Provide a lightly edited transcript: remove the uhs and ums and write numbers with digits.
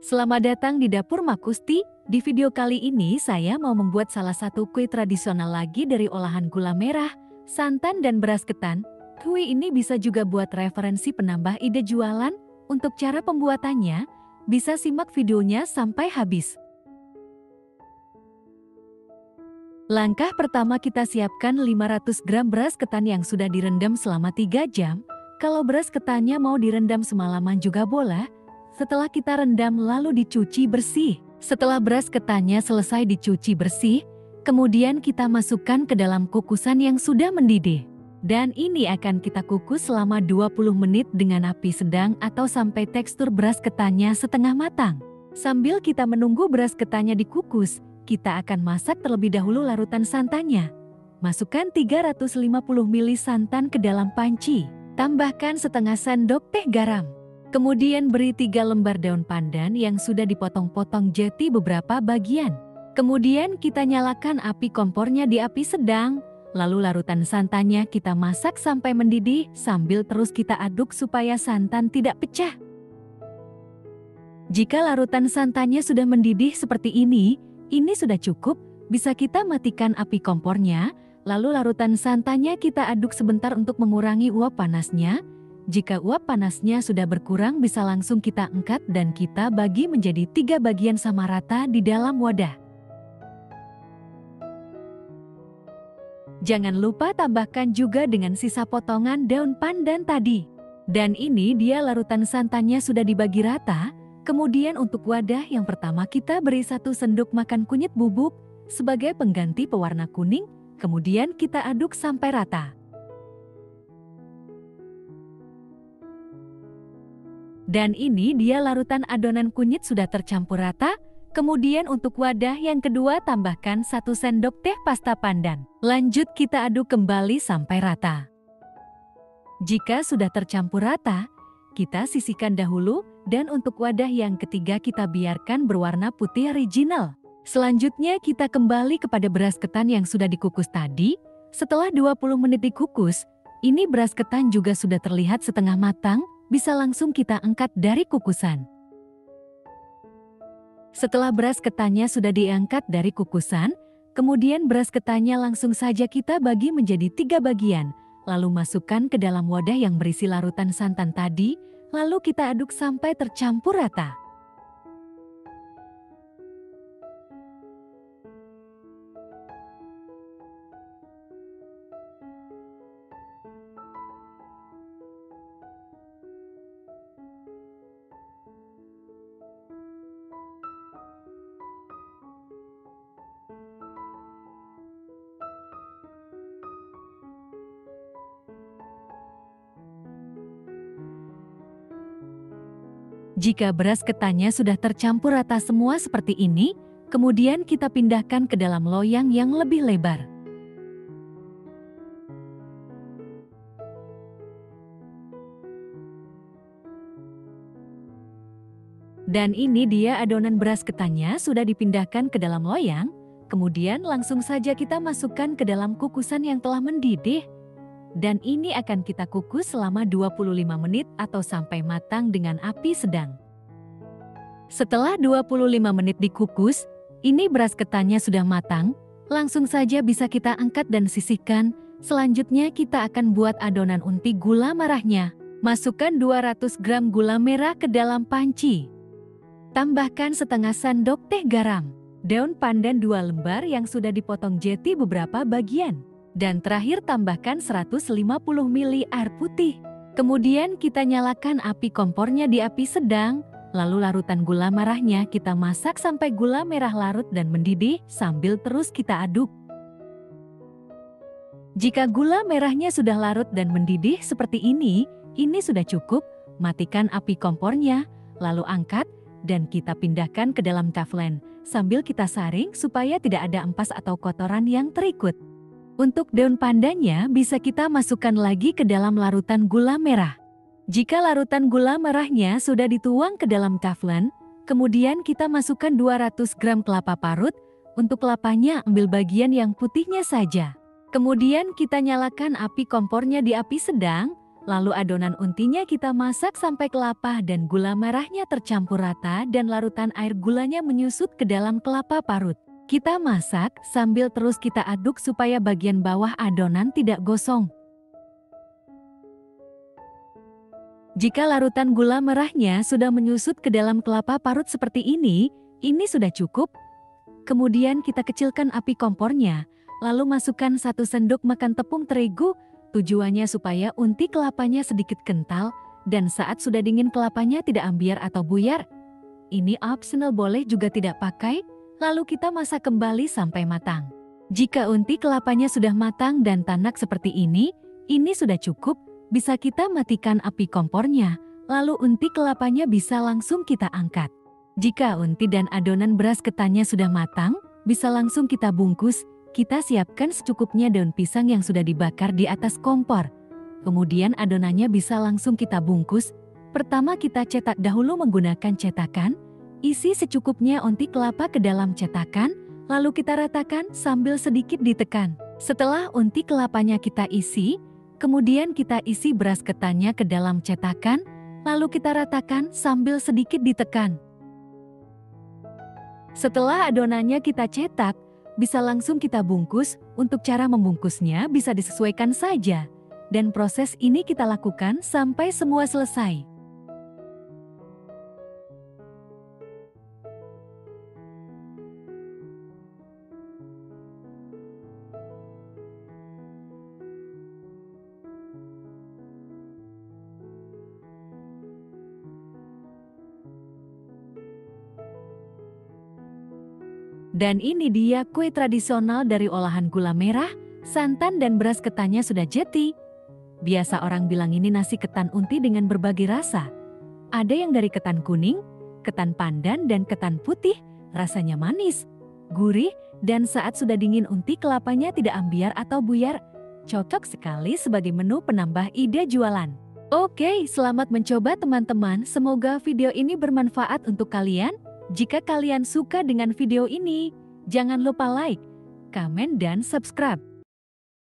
Selamat datang di Dapur Makusti. Di video kali ini saya mau membuat salah satu kue tradisional lagi dari olahan gula merah, santan dan beras ketan. Kue ini bisa juga buat referensi penambah ide jualan. Untuk cara pembuatannya, bisa simak videonya sampai habis. Langkah pertama, kita siapkan 500 gram beras ketan yang sudah direndam selama 3 jam. Kalau beras ketannya mau direndam semalaman juga boleh. Setelah kita rendam lalu dicuci bersih. Setelah beras ketannya selesai dicuci bersih, kemudian kita masukkan ke dalam kukusan yang sudah mendidih. Dan ini akan kita kukus selama 20 menit dengan api sedang atau sampai tekstur beras ketannya setengah matang. Sambil kita menunggu beras ketannya dikukus, kita akan masak terlebih dahulu larutan santannya. Masukkan 350 ml santan ke dalam panci. Tambahkan setengah sendok teh garam. Kemudian beri 3 lembar daun pandan yang sudah dipotong-potong jadi beberapa bagian. Kemudian kita nyalakan api kompornya di api sedang. Lalu larutan santannya kita masak sampai mendidih sambil terus kita aduk supaya santan tidak pecah. Jika larutan santannya sudah mendidih seperti ini sudah cukup, bisa kita matikan api kompornya. Lalu larutan santannya kita aduk sebentar untuk mengurangi uap panasnya. Jika uap panasnya sudah berkurang, bisa langsung kita angkat dan kita bagi menjadi 3 bagian sama rata di dalam wadah. Jangan lupa tambahkan juga dengan sisa potongan daun pandan tadi. Dan ini dia larutan santannya sudah dibagi rata. Kemudian untuk wadah yang pertama kita beri 1 sendok makan kunyit bubuk sebagai pengganti pewarna kuning. Kemudian kita aduk sampai rata. Dan ini dia larutan adonan kunyit sudah tercampur rata. Kemudian untuk wadah yang kedua tambahkan 1 sendok teh pasta pandan. Lanjut kita aduk kembali sampai rata. Jika sudah tercampur rata, kita sisihkan dahulu dan untuk wadah yang ketiga kita biarkan berwarna putih original. Selanjutnya kita kembali kepada beras ketan yang sudah dikukus tadi. Setelah 20 menit dikukus, ini beras ketan juga sudah terlihat setengah matang. Bisa langsung kita angkat dari kukusan. Setelah beras ketannya sudah diangkat dari kukusan, kemudian beras ketannya langsung saja kita bagi menjadi 3 bagian. Lalu masukkan ke dalam wadah yang berisi larutan santan tadi, lalu kita aduk sampai tercampur rata. Jika beras ketannya sudah tercampur rata semua seperti ini, kemudian kita pindahkan ke dalam loyang yang lebih lebar. Dan ini dia adonan beras ketannya sudah dipindahkan ke dalam loyang, kemudian langsung saja kita masukkan ke dalam kukusan yang telah mendidih. Dan ini akan kita kukus selama 25 menit atau sampai matang dengan api sedang. Setelah 25 menit dikukus, ini beras ketannya sudah matang, langsung saja bisa kita angkat dan sisihkan. Selanjutnya kita akan buat adonan unti gula merahnya. Masukkan 200 gram gula merah ke dalam panci. Tambahkan setengah sendok teh garam, daun pandan 2 lembar yang sudah dipotong jadi beberapa bagian. Dan terakhir tambahkan 150 ml air putih. Kemudian kita nyalakan api kompornya di api sedang, lalu larutan gula merahnya kita masak sampai gula merah larut dan mendidih sambil terus kita aduk. Jika gula merahnya sudah larut dan mendidih seperti ini sudah cukup, matikan api kompornya, lalu angkat dan kita pindahkan ke dalam teflon sambil kita saring supaya tidak ada ampas atau kotoran yang terikut. Untuk daun pandannya bisa kita masukkan lagi ke dalam larutan gula merah. Jika larutan gula merahnya sudah dituang ke dalam teflon, kemudian kita masukkan 200 gram kelapa parut. Untuk kelapanya ambil bagian yang putihnya saja. Kemudian kita nyalakan api kompornya di api sedang, Lalu adonan untinya kita masak sampai kelapa dan gula merahnya tercampur rata dan larutan air gulanya menyusut ke dalam kelapa parut. Kita masak sambil terus kita aduk supaya bagian bawah adonan tidak gosong. Jika larutan gula merahnya sudah menyusut ke dalam kelapa parut seperti ini sudah cukup. Kemudian kita kecilkan api kompornya, lalu masukkan 1 sendok makan tepung terigu, tujuannya supaya unti kelapanya sedikit kental dan saat sudah dingin kelapanya tidak ambiar atau buyar. Ini optional, boleh juga tidak pakai, lalu kita masak kembali sampai matang. Jika unti kelapanya sudah matang dan tanak seperti ini sudah cukup, bisa kita matikan api kompornya, lalu unti kelapanya bisa langsung kita angkat. Jika unti dan adonan beras ketannya sudah matang, bisa langsung kita bungkus. Kita siapkan secukupnya daun pisang yang sudah dibakar di atas kompor. Kemudian adonannya bisa langsung kita bungkus. Pertama kita cetak dahulu menggunakan cetakan. Isi secukupnya unti kelapa ke dalam cetakan, lalu kita ratakan sambil sedikit ditekan. Setelah unti kelapanya kita isi, kemudian kita isi beras ketannya ke dalam cetakan, lalu kita ratakan sambil sedikit ditekan. Setelah adonannya kita cetak, bisa langsung kita bungkus. Untuk cara membungkusnya bisa disesuaikan saja. Dan proses ini kita lakukan sampai semua selesai. Dan ini dia kue tradisional dari olahan gula merah, santan dan beras ketannya sudah jadi. Biasa orang bilang ini nasi ketan unti dengan berbagai rasa. Ada yang dari ketan kuning, ketan pandan dan ketan putih, rasanya manis, gurih, dan saat sudah dingin unti kelapanya tidak ambiar atau buyar. Cocok sekali sebagai menu penambah ide jualan. Oke, selamat mencoba teman-teman. Semoga video ini bermanfaat untuk kalian. Jika kalian suka dengan video ini, jangan lupa like, komen, dan subscribe.